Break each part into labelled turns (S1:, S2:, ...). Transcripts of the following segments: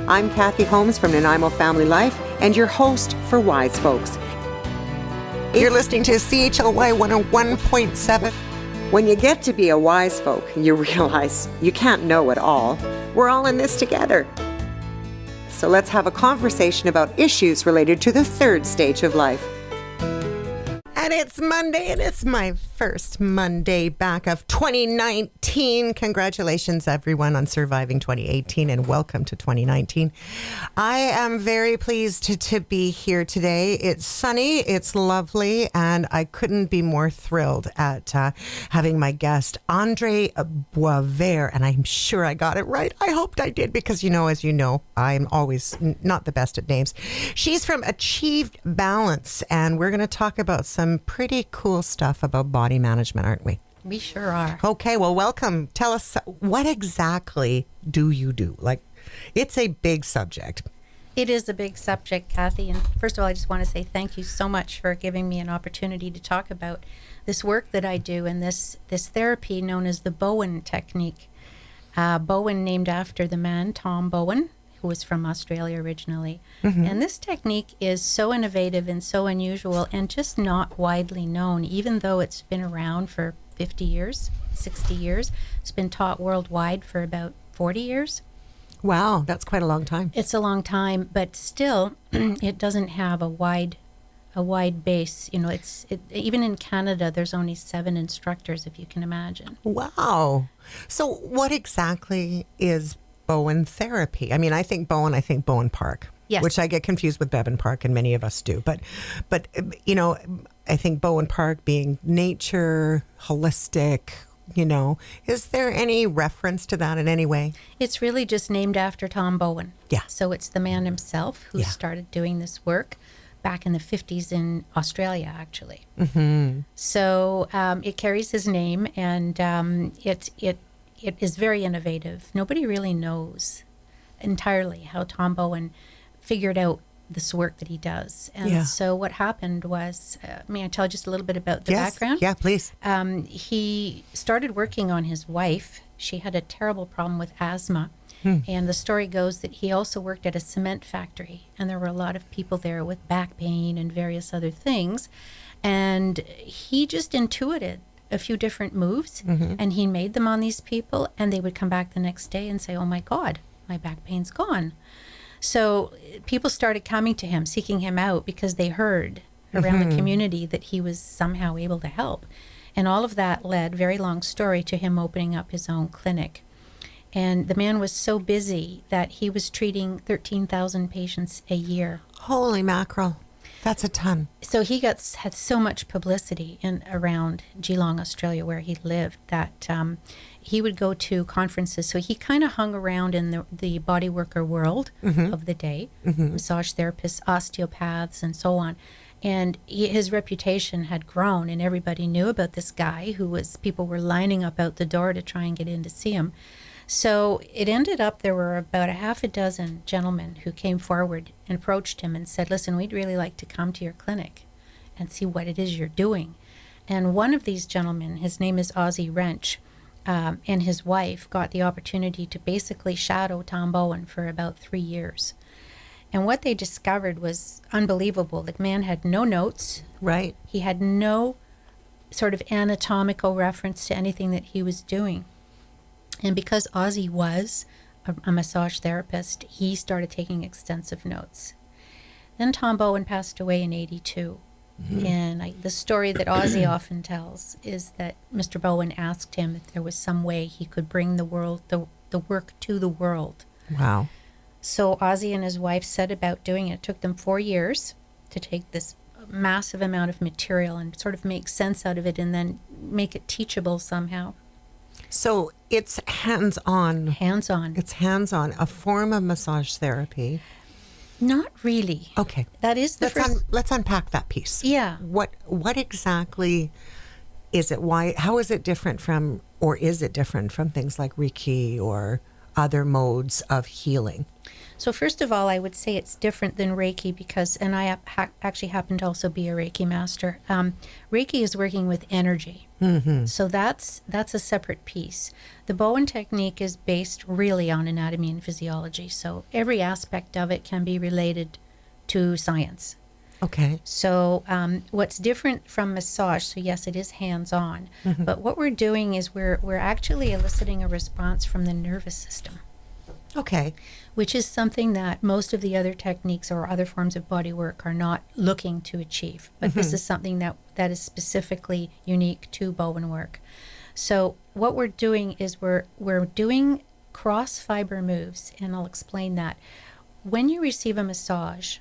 S1: I'm Kathy Holmes from Nanaimo Family Life and your host for Wise Folks. You're listening to CHLY 101.7. When you get to be a wise folk, you realize you can't know it all. We're all in this together. So let's have a conversation about issues related to the third stage of life. And it's Monday, and it's my first Monday back of 2019. Congratulations, everyone, on surviving 2018, and welcome to 2019. I am very pleased to be here today. It's sunny, it's lovely, and I couldn't be more thrilled at having my guest, Andre Boisvert, and I'm sure I got it right. I hoped I did, because, as you know, I'm always not the best at names. She's from Achieved Balance, and we're going to talk about some pretty cool stuff about body management, aren't we?
S2: We sure are.
S1: Okay, well, welcome. Tell us, what exactly do you do? It's a big subject.
S2: It is a big subject, Kathy. And first of all, I just want to say thank you so much for giving me an opportunity to talk about this work that I do and this therapy known as the Bowen technique. Bowen named after the man, Tom Bowen, who was from Australia originally. Mm-hmm. And this technique is so innovative and so unusual and just not widely known, even though it's been around for 50 years, 60 years. It's been taught worldwide for about 40 years.
S1: Wow, that's quite a long time.
S2: It's a long time, but still, it doesn't have a wide base. Even in Canada, there's only 7 instructors, if you can imagine.
S1: Wow. So what exactly is Bowen therapy? I mean, I think Bowen Park, yes, which I get confused with Bevan Park, and many of us do. But I think Bowen Park being nature, holistic, is there any reference to that in any way?
S2: It's really just named after Tom Bowen.
S1: Yeah.
S2: So it's the man himself who started doing this work back in the 50s in Australia, actually. Mm-hmm. So it carries his name, and it is very innovative. Nobody really knows entirely how Tom Bowen figured out this work that he does. And so what happened was, may I tell just a little bit about the background?
S1: Yeah, please.
S2: He started working on his wife. She had a terrible problem with asthma. And the story goes that he also worked at a cement factory. And there were a lot of people there with back pain and various other things. And he just intuited a few different moves, and he made them on these people, and they would come back the next day and say, oh my God, my back pain's gone. So people started coming to him, seeking him out, because they heard around the community that he was somehow able to help. And all of that led, very long story, to him opening up his own clinic. And the man was so busy that he was treating 13,000 patients a year.
S1: Holy mackerel. That's a ton.
S2: So he had so much publicity around Geelong, Australia, where he lived, that he would go to conferences. So he kind of hung around in the body worker world of the day, massage therapists, osteopaths, and so on. And his reputation had grown, and everybody knew about this guy people were lining up out the door to try and get in to see him. So it ended up there were about a half a dozen gentlemen who came forward and approached him and said, listen, we'd really like to come to your clinic and see what it is you're doing. And one of these gentlemen, his name is Ozzie Wrench, and his wife got the opportunity to basically shadow Tom Bowen for about 3 years. And what they discovered was unbelievable. The man had no notes.
S1: Right.
S2: He had no sort of anatomical reference to anything that he was doing. And because Ozzie was a massage therapist, he started taking extensive notes. Then Tom Bowen passed away in 82. And the story that Ozzie often tells is that Mr. Bowen asked him if there was some way he could bring the work to the world.
S1: Wow.
S2: So Ozzie and his wife set about doing it. It took them 4 years to take this massive amount of material and sort of make sense out of it and then make it teachable somehow.
S1: So it's hands-on.
S2: Hands-on.
S1: It's hands-on, a form of massage therapy.
S2: Not really.
S1: Okay.
S2: That is the first...
S1: Let's unpack that piece.
S2: Yeah.
S1: What exactly is it? Why? How is it different from, or is it different from things like Reiki or other modes of healing?
S2: So first of all, I would say it's different than Reiki because, and I actually happen to also be a Reiki master. Reiki is working with energy, so that's a separate piece. The Bowen technique is based really on anatomy and physiology, so every aspect of it can be related to science.
S1: Okay.
S2: So what's different from massage, so yes, it is hands-on, but what we're doing is we're actually eliciting a response from the nervous system.
S1: Okay.
S2: Which is something that most of the other techniques or other forms of body work are not looking to achieve. But this is something that is specifically unique to Bowen work. So what we're doing is we're doing cross fiber moves, and I'll explain that. When you receive a massage,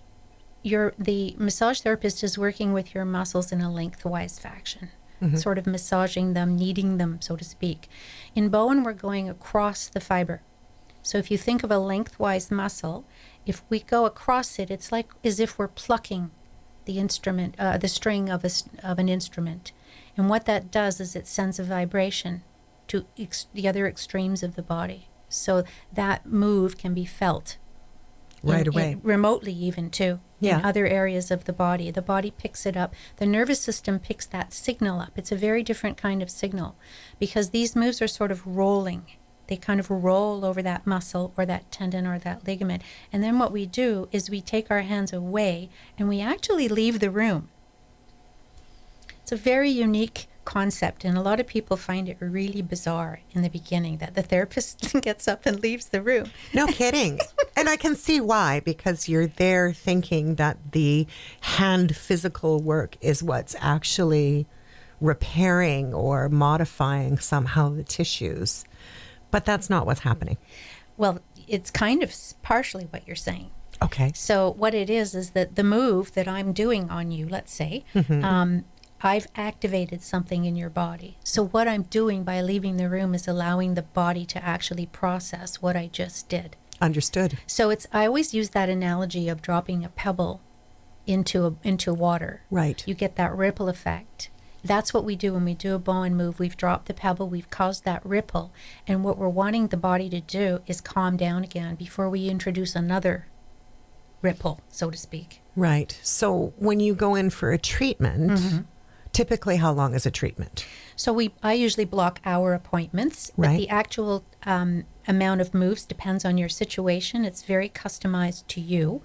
S2: the massage therapist is working with your muscles in a lengthwise fashion, sort of massaging them, kneading them, so to speak. In Bowen, we're going across the fiber. So if you think of a lengthwise muscle, if we go across it, it's like as if we're plucking the instrument, the string of an instrument. And what that does is it sends a vibration to the other extremes of the body. So that move can be felt
S1: Right away.
S2: Remotely even too.
S1: Yeah.
S2: In other areas of the body. The body picks it up. The nervous system picks that signal up. It's a very different kind of signal because these moves are sort of rolling. They kind of roll over that muscle or that tendon or that ligament. And then what we do is we take our hands away and we actually leave the room. It's a very unique concept, and a lot of people find it really bizarre in the beginning that the therapist gets up and leaves the room.
S1: No kidding. And I can see why, because you're there thinking that the hand physical work is what's actually repairing or modifying somehow the tissues. But that's not what's happening.
S2: Well, it's kind of partially what you're saying.
S1: Okay.
S2: So what it is that the move that I'm doing on you, let's say, I've activated something in your body. So what I'm doing by leaving the room is allowing the body to actually process what I just did.
S1: Understood.
S2: So I always use that analogy of dropping a pebble into water.
S1: Right.
S2: You get that ripple effect. That's what we do when we do a Bowen move. We've dropped the pebble, we've caused that ripple, and what we're wanting the body to do is calm down again before we introduce another ripple, so to speak.
S1: Right. So when you go in for a treatment, typically how long is a treatment?
S2: So I usually block hour appointments, but
S1: Right.
S2: the actual amount of moves depends on your situation. It's very customized to you.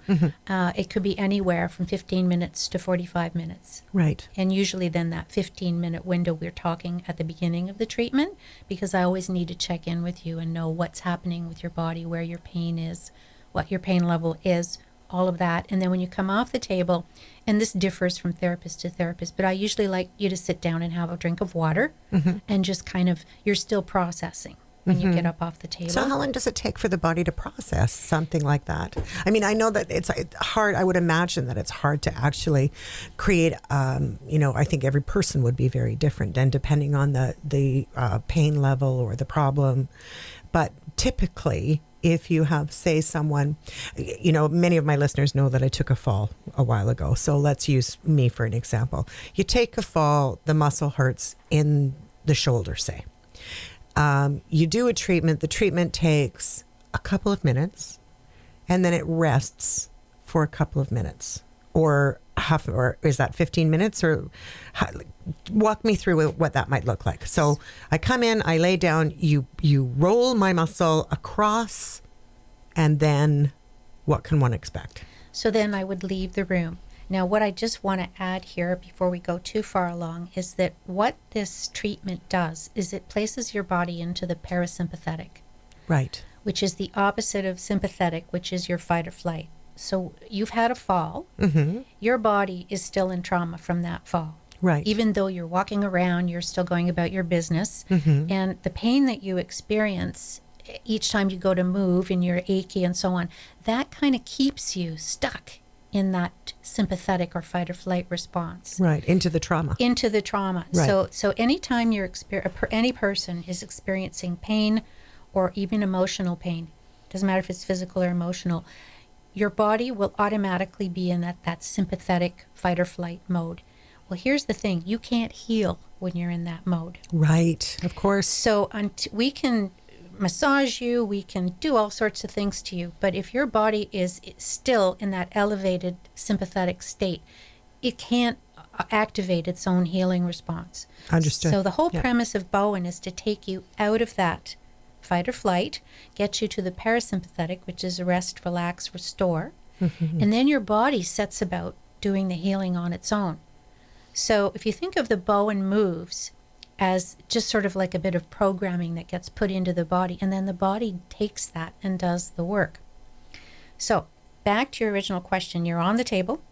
S2: It could be anywhere from 15 minutes to 45 minutes.
S1: Right.
S2: And usually then that 15-minute window we're talking at the beginning of the treatment, because I always need to check in with you and know what's happening with your body, where your pain is, what your pain level is, all of that. And then when you come off the table, and this differs from therapist to therapist, but I usually like you to sit down and have a drink of water and just kind of, you're still processing when you get up off the table.
S1: So how long does it take for the body to process something like that? I mean, I know that it's hard. I would imagine that it's hard to actually create, I think every person would be very different, and depending on the pain level or the problem. But typically, if you have, say, someone, many of my listeners know that I took a fall a while ago. So let's use me for an example. You take a fall, the muscle hurts in the shoulder, say. You do a treatment. The treatment takes a couple of minutes, and then it rests for a couple of minutes, or is that 15 minutes? Or walk me through what that might look like. So I come in, I lay down, you roll my muscle across, and then what can one expect?
S2: So then I would leave the room. Now, what I just want to add here before we go too far along is that what this treatment does is it places your body into the parasympathetic.
S1: Right.
S2: Which is the opposite of sympathetic, which is your fight or flight. So you've had a fall. Your body is still in trauma from that fall.
S1: Right.
S2: Even though you're walking around, you're still going about your business. And the pain that you experience each time you go to move and you're achy and so on, that kind of keeps you stuck in that sympathetic or fight or flight response.
S1: Right, into the trauma.
S2: Into the trauma.
S1: Right.
S2: So anytime any person is experiencing pain or even emotional pain, doesn't matter if it's physical or emotional, your body will automatically be in that sympathetic fight or flight mode. Well, here's the thing. You can't heal when you're in that mode.
S1: Right, of course.
S2: So we can massage you, we can do all sorts of things to you. But if your body is still in that elevated sympathetic state, it can't activate its own healing response.
S1: Understood.
S2: So the whole
S1: Yeah.
S2: premise of Bowen is to take you out of that fight or flight, get you to the parasympathetic, which is rest, relax, restore. And then your body sets about doing the healing on its own. So if you think of the Bowen moves as just sort of like a bit of programming that gets put into the body, and then the body takes that and does the work. So back to your original question, you're on the table.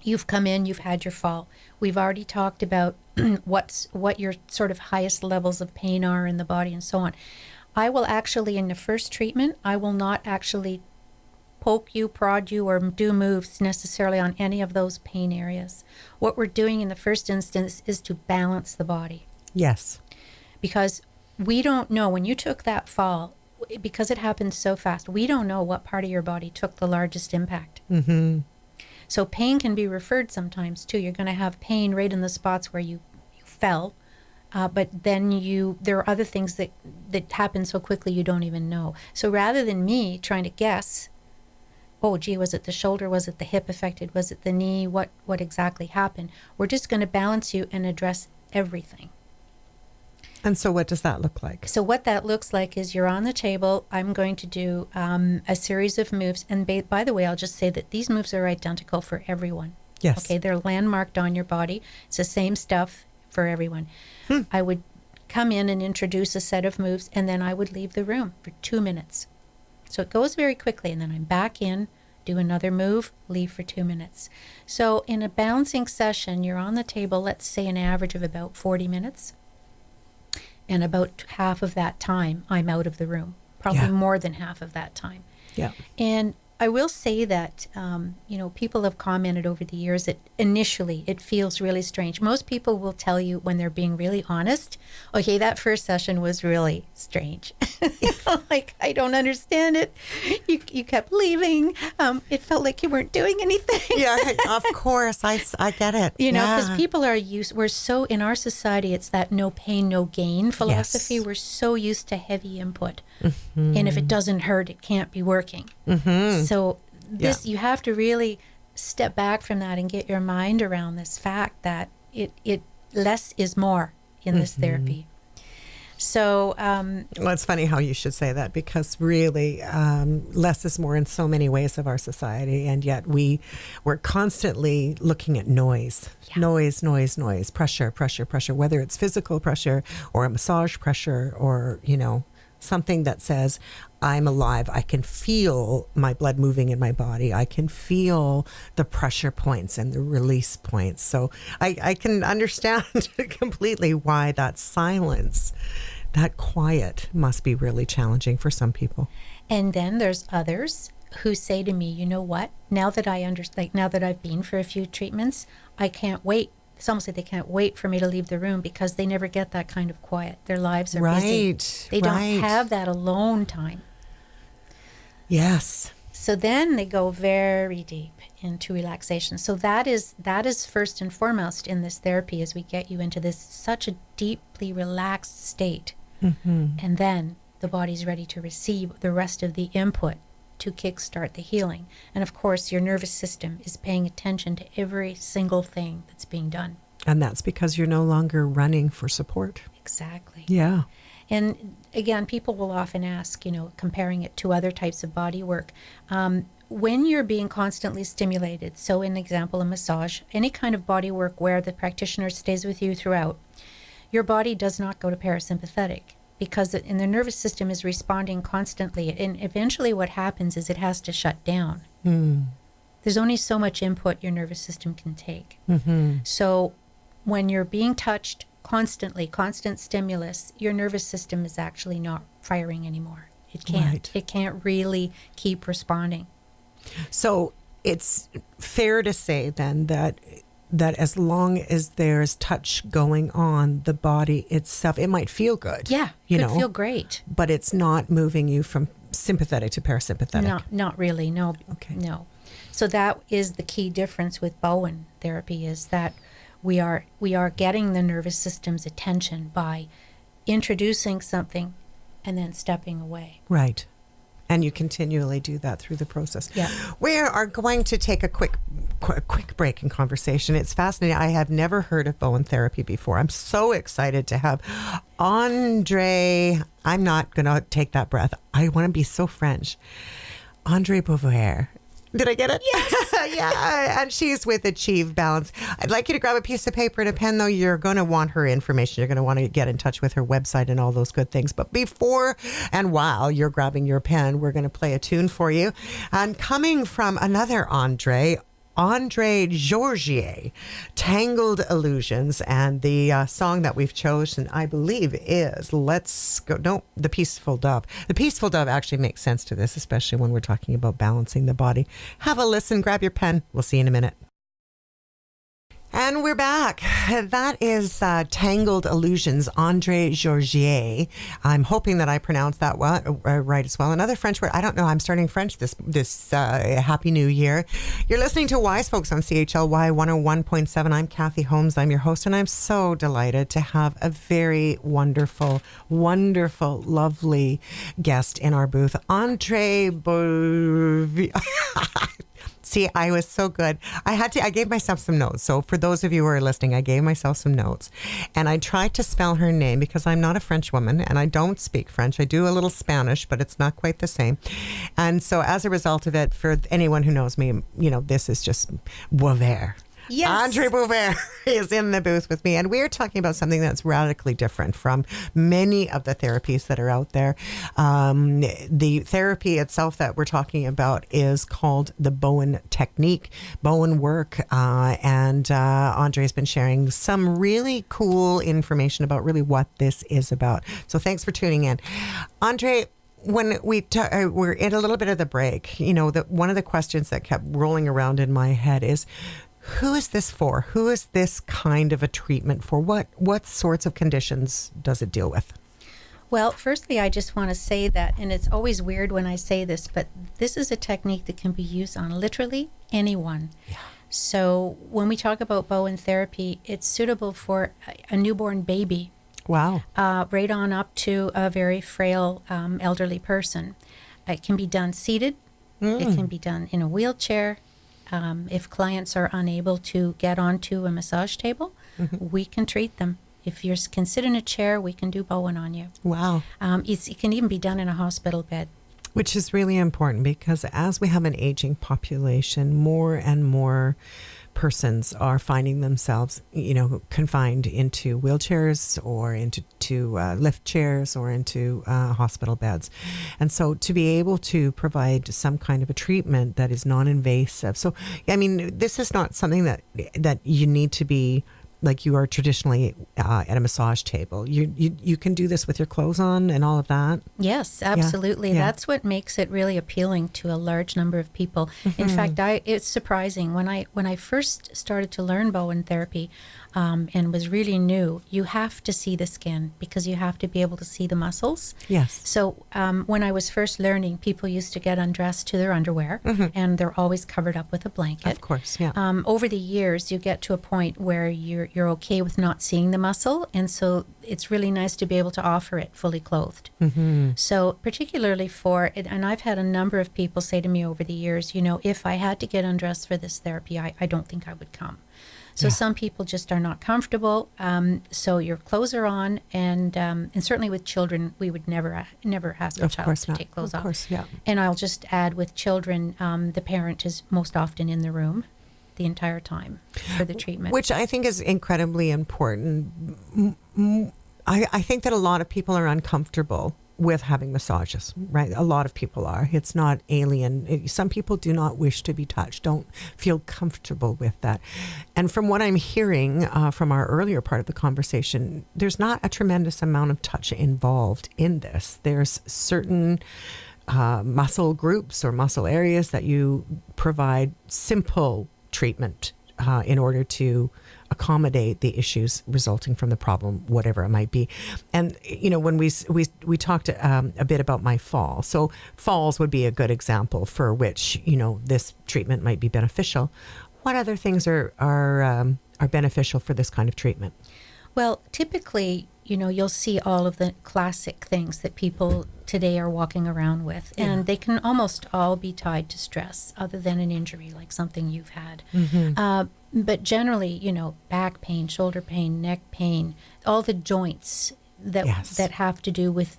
S2: You've come in, you've had your fall. We've already talked about what your sort of highest levels of pain are in the body and so on. I will actually, in the first treatment, I will not actually poke you, prod you, or do moves necessarily on any of those pain areas. What we're doing in the first instance is to balance the body.
S1: Yes.
S2: Because we don't know, when you took that fall, because it happened so fast, we don't know what part of your body took the largest impact. So pain can be referred sometimes too. You're going to have pain right in the spots where you fell, but then there are other things that happen so quickly you don't even know. So rather than me trying to guess, oh gee, was it the shoulder, was it the hip affected, was it the knee, what exactly happened, we're just going to balance you and address everything.
S1: And so what does that look like?
S2: So what that looks like is you're on the table. I'm going to do a series of moves. And by the way, I'll just say that these moves are identical for everyone.
S1: Yes.
S2: Okay, they're landmarked on your body. It's the same stuff for everyone. I would come in and introduce a set of moves, and then I would leave the room for 2 minutes. So it goes very quickly, and then I'm back in, do another move, leave for 2 minutes. So in a balancing session, you're on the table, let's say an average of about 40 minutes. And about half of that time, I'm out of the room. Probably more than half of that time.
S1: Yeah.
S2: And I will say that, people have commented over the years that initially it feels really strange. Most people will tell you when they're being really honest, okay, that first session was really strange. Like, I don't understand it. You kept leaving. It felt like you weren't doing anything.
S1: Yeah, of course. I get it.
S2: Because people are we're so, in our society, it's that no pain, no gain philosophy.
S1: Yes.
S2: We're so used to heavy input. And if it doesn't hurt, it can't be working. So you have to really step back from that and get your mind around this fact that it less is more in this therapy. So,
S1: well, it's funny how you should say that, because really less is more in so many ways of our society, and yet we're constantly looking at noise. Noise, pressure, whether it's physical pressure or a massage pressure or, something that says, I'm alive. I can feel my blood moving in my body. I can feel the pressure points and the release points. So I can understand completely why that silence, that quiet must be really challenging for some people.
S2: And then there's others who say to me, you know what, now that I've been for a few treatments, I can't wait. It's almost like they can't wait for me to leave the room because they never get that kind of quiet. Their lives are busy. They don't have that alone time.
S1: Yes.
S2: So then they go very deep into relaxation. So that is first and foremost in this therapy, as we get you into this such a deeply relaxed state. And then the body's ready to receive the rest of the input to kickstart the healing. And of course, your nervous system is paying attention to every single thing that's being done.
S1: And that's because you're no longer running for support.
S2: Exactly.
S1: Yeah.
S2: And again, people will often ask, comparing it to other types of body work, when you're being constantly stimulated, so in example, a massage, any kind of body work where the practitioner stays with you throughout, your body does not go to parasympathetic, because the nervous system is responding constantly. And eventually what happens is it has to shut down. There's only so much input your nervous system can take. So when you're being touched constantly, constant stimulus, your nervous system is actually not firing anymore. It can't.
S1: Right.
S2: It can't really keep responding.
S1: So it's fair to say then that as long as there's touch going on, the body itself, it might feel good.
S2: Yeah, it could feel great.
S1: But it's not moving you from sympathetic to parasympathetic.
S2: No, not really, no.
S1: Okay.
S2: No. So that is the key difference with Bowen therapy, is that we are getting the nervous system's attention by introducing something and then stepping away.
S1: Right. And you continually do that through the process.
S2: Yeah.
S1: We are going to take a quick break in conversation. It's fascinating. I have never heard of Bowen therapy before. I'm so excited to have Andre. I'm not going to take that breath. I want to be so French. Andre Beauvoir. Did I get it? Yes. Yeah. And she's with Achieve Balance. I'd like you to grab a piece of paper and a pen, though. You're going to want her information. You're going to want to get in touch with her website and all those good things. But before and while you're grabbing your pen, we're going to play a tune for you. And coming from another Andre Georgier, Tangled Illusions, and the song that we've chosen, I believe, is Let's Go. No, The Peaceful Dove. The Peaceful Dove actually makes sense to this, especially when we're talking about balancing the body. Have a listen, grab your pen. We'll see you in a minute. And we're back. That is Tangled Illusions, Andre Georgier. I'm hoping that I pronounced that right as well. Another French word. I don't know. I'm starting French this Happy New Year. You're listening to Wise Folks on CHLY 101.7. I'm Kathy Holmes. I'm your host, and I'm so delighted to have a very wonderful, lovely guest in our booth, Andre Beauvoir. See, I was so good. I gave myself some notes. So for those of you who are listening, I gave myself some notes. And I tried to spell her name because I'm not a French woman and I don't speak French. I do a little Spanish, but it's not quite the same. And so as a result of it, for anyone who knows me, this is just Beauvoir.
S2: Yes.
S1: Andre Beauvoir is in the booth with me, and we're talking about something that's radically different from many of the therapies that are out there. The therapy itself that we're talking about is called the Bowen technique, Bowen work, and Andre has been sharing some really cool information about really what this is about. So thanks for tuning in. Andre, when we're in a little bit of the break, one of the questions that kept rolling around in my head is, who is this for? Who is this kind of a treatment for? What sorts of conditions does it deal with?
S2: Well, firstly, I just want to say that, and it's always weird when I say this, but this is a technique that can be used on literally anyone. Yeah. So when we talk about Bowen therapy, it's suitable for a newborn baby.
S1: Wow.
S2: Right on up to a very frail elderly person. It can be done seated. It can be done in a wheelchair. If clients are unable to get onto a massage table, we can treat them. If you can sit in a chair, we can do Bowen on you.
S1: Wow.
S2: It can even be done in a hospital bed.
S1: Which is really important because as we have an aging population, more and more persons are finding themselves, confined into wheelchairs or into lift chairs or into hospital beds. And so to be able to provide some kind of a treatment that is non-invasive. So, this is not something that you need to be like you are traditionally at a massage table. You can do this with your clothes on and all of that.
S2: Yes, absolutely.
S1: Yeah.
S2: That's what makes it really appealing to a large number of people. In fact, it's surprising when I first started to learn Bowen therapy, and was really new. You have to see the skin because you have to be able to see the muscles.
S1: Yes.
S2: So when I was first learning, people used to get undressed to their underwear, and they're always covered up with a blanket.
S1: Of course, yeah.
S2: Over the years, you get to a point where you're okay with not seeing the muscle, and so it's really nice to be able to offer it fully clothed. So particularly and I've had a number of people say to me over the years, if I had to get undressed for this therapy, I don't think I would come. So some people just are not comfortable. So your clothes are on, and certainly with children, we would never ask a child to take clothes off. Of course, yeah. And I'll just add, with children, the parent is most often in the room the entire time for the treatment. Which
S1: I think is incredibly important. I think that a lot of people are uncomfortable with having massages, right? A lot of people are. It's not alien. Some people do not wish to be touched, don't feel comfortable with that. And from what I'm hearing from our earlier part of the conversation, there's not a tremendous amount of touch involved in this. There's certain muscle groups or muscle areas that you provide simple treatment in order to accommodate the issues resulting from the problem, whatever it might be. And when we talked a bit about my fall, so falls would be a good example for which this treatment might be beneficial. What other things are beneficial for this kind of treatment?
S2: Well, typically, you'll see all of the classic things that people today are walking around with, and they can almost all be tied to stress other than an injury, like something you've had. But generally, back pain, shoulder pain, neck pain, all the joints that have to do with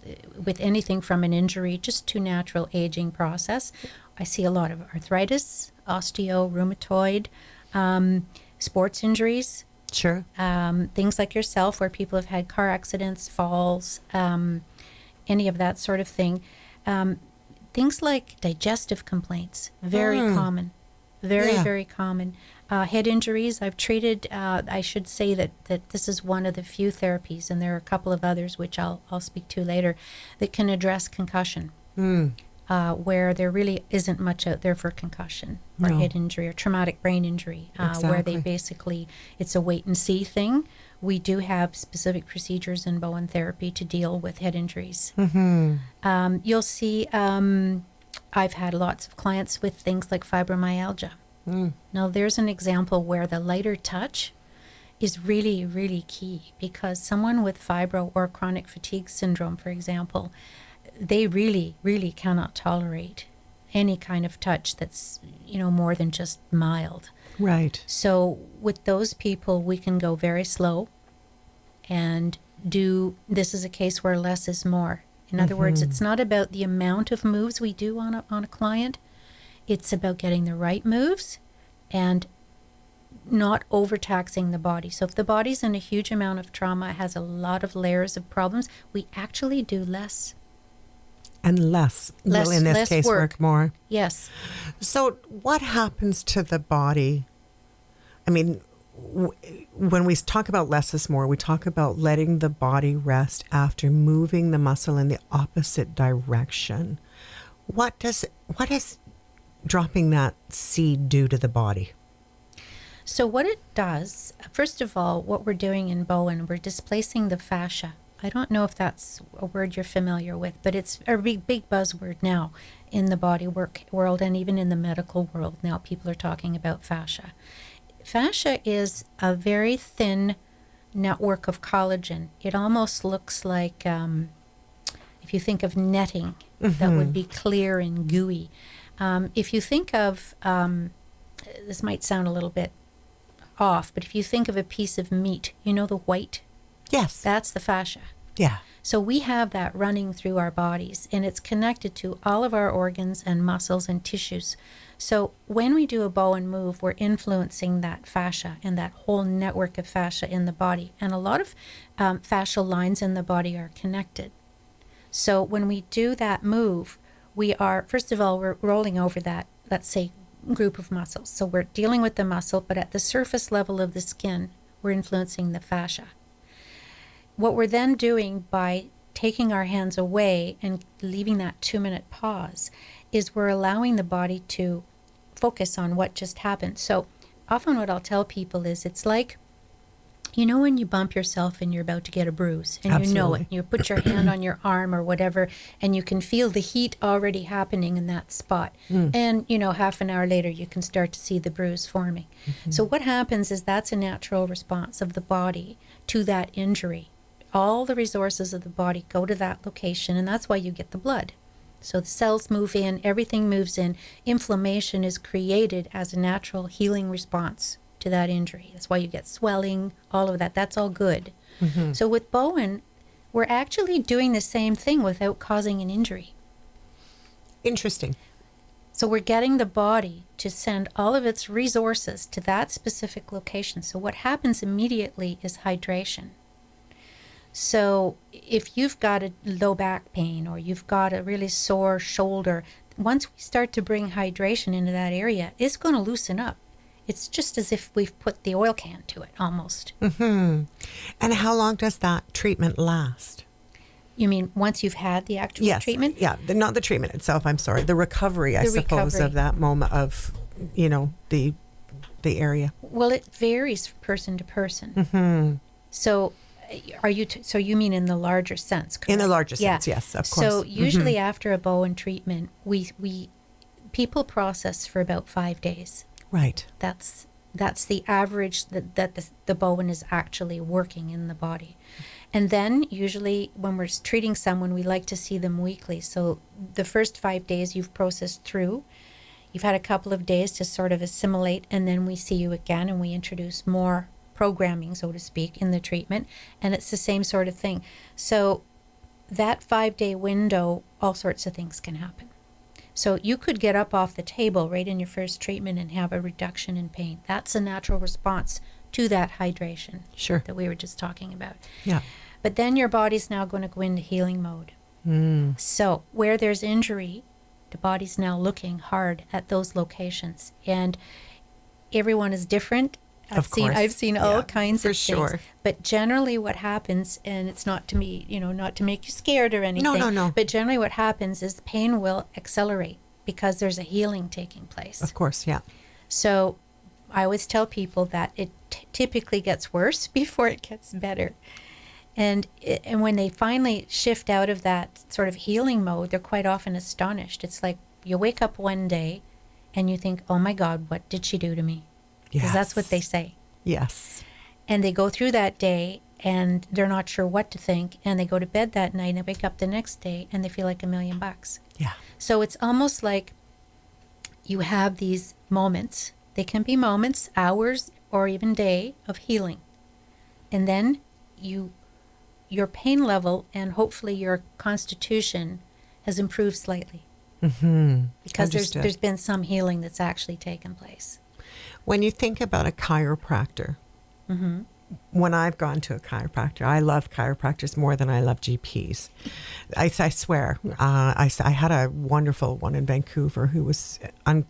S2: anything from an injury just to natural aging process. I see a lot of arthritis, osteo, rheumatoid, sports injuries.
S1: Sure.
S2: Things like yourself, where people have had car accidents, falls, any of that sort of thing. Things like digestive complaints, very common, very common. Head injuries, I've treated. I should say that this is one of the few therapies, and there are a couple of others which I'll speak to later, that can address concussion. Where there really isn't much out there for concussion or head injury or traumatic brain injury, where they basically, it's a wait and see thing. We do have specific procedures in Bowen therapy to deal with head injuries. You'll see, I've had lots of clients with things like fibromyalgia. Now there's an example where the lighter touch is really, really key, because someone with fibro or chronic fatigue syndrome, for example, they really, really cannot tolerate any kind of touch that's, more than just mild.
S1: Right.
S2: So with those people, we can go very slow and this is a case where less is more. In other words, it's not about the amount of moves we do on a client. It's about getting the right moves and not overtaxing the body. So if the body's in a huge amount of trauma, has a lot of layers of problems, we actually do less.
S1: And less will in this case work more.
S2: Yes.
S1: So what happens to the body? I mean, when we talk about less is more, we talk about letting the body rest after moving the muscle in the opposite direction. What does dropping that seed do to the body?
S2: So what it does, first of all, what we're doing in Bowen, we're displacing the fascia. I don't know if that's a word you're familiar with, but it's a big buzzword now in the body work world, and even in the medical world now people are talking about fascia. Fascia is a very thin network of collagen. It almost looks like, if you think of netting, that would be clear and gooey. If you think of, this might sound a little bit off, but if you think of a piece of meat, the white?
S1: Yes.
S2: That's the fascia.
S1: Yeah.
S2: So we have that running through our bodies, and it's connected to all of our organs and muscles and tissues. So when we do a Bowen move, we're influencing that fascia and that whole network of fascia in the body. And a lot of fascial lines in the body are connected. So when we do that move, we are, first of all, we're rolling over that, let's say, group of muscles. So we're dealing with the muscle, but at the surface level of the skin, we're influencing the fascia. What we're then doing by taking our hands away and leaving that 2-minute pause is we're allowing the body to focus on what just happened. So often what I'll tell people is it's like, when you bump yourself and you're about to get a bruise, and
S1: Absolutely.
S2: You know it. You put your hand on your arm or whatever, and you can feel the heat already happening in that spot. And, half an hour later, you can start to see the bruise forming. So what happens is that's a natural response of the body to that injury. All the resources of the body go to that location, and that's why you get the blood. So the cells move in, everything moves in. Inflammation is created as a natural healing response to that injury. That's why you get swelling, all of that. That's all good. So with Bowen, we're actually doing the same thing without causing an injury.
S1: Interesting.
S2: So we're getting the body to send all of its resources to that specific location. So what happens immediately is hydration. So if you've got a low back pain or you've got a really sore shoulder, once we start to bring hydration into that area, it's going to loosen up. It's just as if we've put the oil can to it, almost.
S1: And how long does that treatment last?
S2: You mean once you've had the actual treatment?
S1: Yeah, not the treatment itself, I'm sorry. The recovery, I suppose, of that moment of, the area.
S2: Well, it varies person to person. So so you mean in the larger sense, correct?
S1: In the larger sense, yes, of course.
S2: So usually after a Bowen treatment, we people process for about 5 days.
S1: Right.
S2: That's That's the average that the Bowen is actually working in the body. And then usually when we're treating someone, we like to see them weekly. So the first 5 days you've processed through, you've had a couple of days to sort of assimilate, and then we see you again and we introduce more programming, so to speak, in the treatment. And it's the same sort of thing. So that 5-day window, all sorts of things can happen. So you could get up off the table right in your first treatment and have a reduction in pain. That's a natural response to that hydration
S1: Sure.
S2: that we were just talking about.
S1: Yeah.
S2: But then your body's now going to go into healing mode. So where there's injury, the body's now looking hard at those locations. And everyone is different.
S1: Of course.
S2: I've seen all kinds
S1: for
S2: of
S1: sure.
S2: things. But generally what happens, and it's not to me, not to make you scared or anything.
S1: No.
S2: But generally what happens is pain will accelerate because there's a healing taking place.
S1: Of course, yeah.
S2: So I always tell people that it typically gets worse before it gets better. And when they finally shift out of that sort of healing mode, they're quite often astonished. It's like you wake up one day and you think, oh my God, what did she do to me? Because that's what they say.
S1: Yes.
S2: And they go through that day and they're not sure what to think. And they go to bed that night and they wake up the next day and they feel like $1 million.
S1: Yeah.
S2: So it's almost like you have these moments. They can be moments, hours, or even day of healing. And then your pain level and hopefully your constitution has improved slightly. Because
S1: Understood.
S2: there's been some healing that's actually taken place.
S1: When you think about a chiropractor, when I've gone to a chiropractor, I love chiropractors more than I love GPs. I swear. I had a wonderful one in Vancouver who was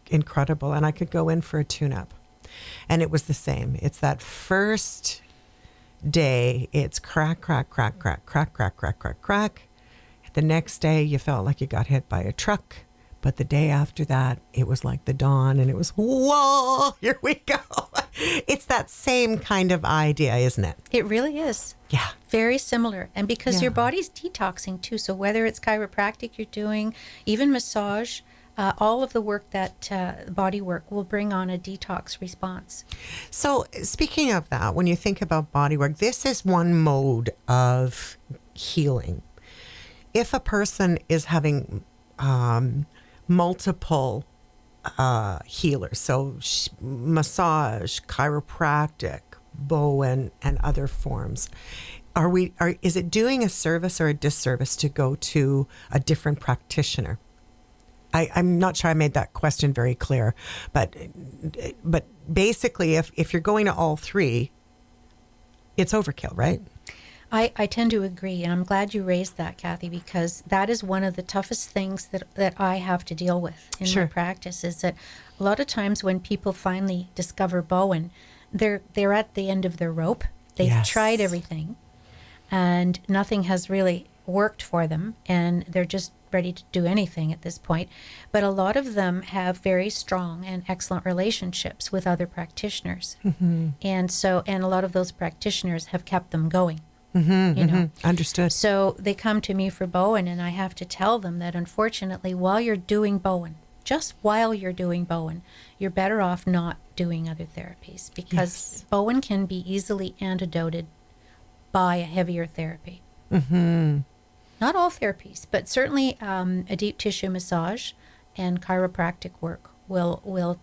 S1: incredible, and I could go in for a tune-up. And it was the same. It's that first day, it's crack, crack, crack, crack, crack, crack, crack, crack, crack. The next day, you felt like you got hit by a truck. But the day after that, it was like the dawn, and it was, whoa, here we go. It's that same kind of idea, isn't it?
S2: It really is.
S1: Yeah.
S2: Very similar. And because
S1: Yeah.
S2: your body's detoxing too. So whether it's chiropractic you're doing, even massage, all of the work that body work will bring on a detox response.
S1: So speaking of that, when you think about bodywork, this is one mode of healing. If a person is having multiple healers, so massage, chiropractic, Bowen, and other forms, is it doing a service or a disservice to go to a different practitioner? I'm not sure I made that question very clear, but basically, if you're going to all three, it's overkill, right?
S2: I tend to agree, and I'm glad you raised that, Kathy, because that is one of the toughest things that I have to deal with in
S1: Sure.
S2: my practice, is that a lot of times when people finally discover Bowen, they're at the end of their rope. They've
S1: Yes.
S2: tried everything, and nothing has really worked for them, and they're just ready to do anything at this point. But a lot of them have very strong and excellent relationships with other practitioners. And a lot of those practitioners have kept them going.
S1: Understood.
S2: So they come to me for Bowen, and I have to tell them that unfortunately, while you're doing Bowen, just while you're doing Bowen, you're better off not doing other therapies, because
S1: Yes.
S2: Bowen can be easily antidoted by a heavier therapy. Not all therapies, but certainly a deep tissue massage and chiropractic work will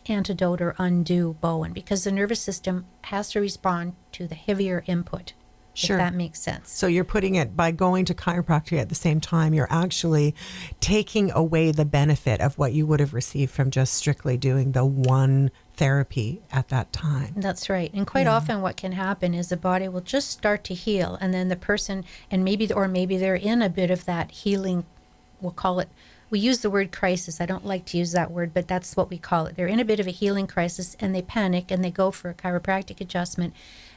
S2: antidote or undo Bowen, because the nervous system has to respond to the heavier input,
S1: Sure.
S2: if that makes sense.
S1: So you're putting it, by going to chiropractic at the same time, you're actually taking away the benefit of what you would have received from just strictly doing the one therapy at that time.
S2: That's right. And quite often what can happen is the body will just start to heal, and then the person, and maybe they're in a bit of that healing, we'll call it, we use the word crisis. I don't like to use that word, but that's what we call it. They're in a bit of a healing crisis, and they panic and they go for a chiropractic adjustment.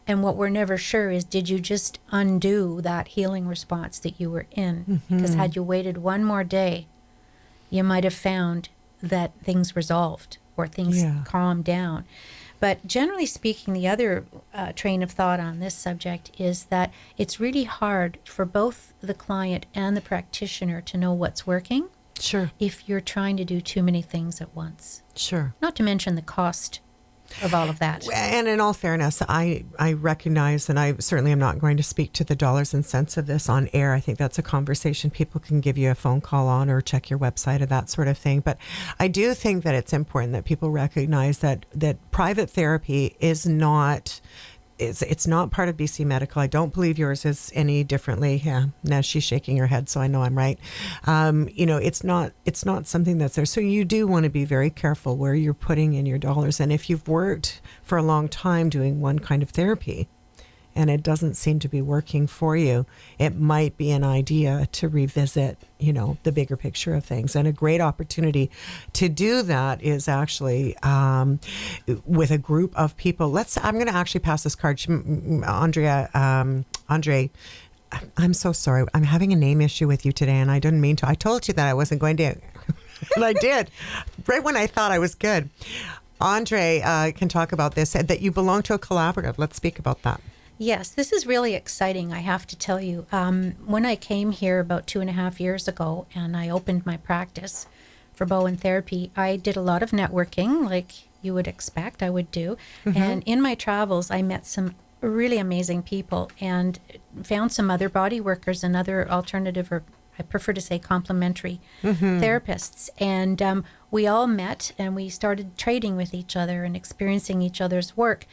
S2: And what we're never sure is, did you just undo that healing response that you were in? Because had you waited one more day, you might have found that things resolved or things
S1: Yeah.
S2: calmed down. But generally speaking, the other train of thought on this subject is that it's really hard for both the client and the practitioner to know what's working
S1: Sure.
S2: if you're trying to do too many things at once.
S1: Sure.
S2: Not to mention the cost of all of that.
S1: And in all fairness, I recognize, and I certainly am not going to speak to the dollars and cents of this on air. I think that's a conversation people can give you a phone call on or check your website or that sort of thing. But I do think that it's important that people recognize that private therapy is not... It's not part of BC Medical. I don't believe yours is any differently. Yeah, now she's shaking her head, so I know I'm right. It's not something that's there. So you do want to be very careful where you're putting in your dollars. And if you've worked for a long time doing one kind of therapy, and it doesn't seem to be working for you, it might be an idea to revisit, the bigger picture of things. And a great opportunity to do that is actually with a group of people. I'm going to actually pass this card. Andre, I'm so sorry. I'm having a name issue with you today, and I didn't mean to. I told you that I wasn't going to, and I did, right when I thought I was good. Andre can talk about this, that you belong to a collaborative. Let's speak about that.
S2: Yes, this is really exciting, I have to tell you. When I came here about 2.5 years ago and I opened my practice for Bowen Therapy, I did a lot of networking, like you would expect I would do. Mm-hmm. And in my travels, I met some really amazing people and found some other body workers and other alternative, or I prefer to say complementary therapists. And we all met and we started trading with each other and experiencing each other's work.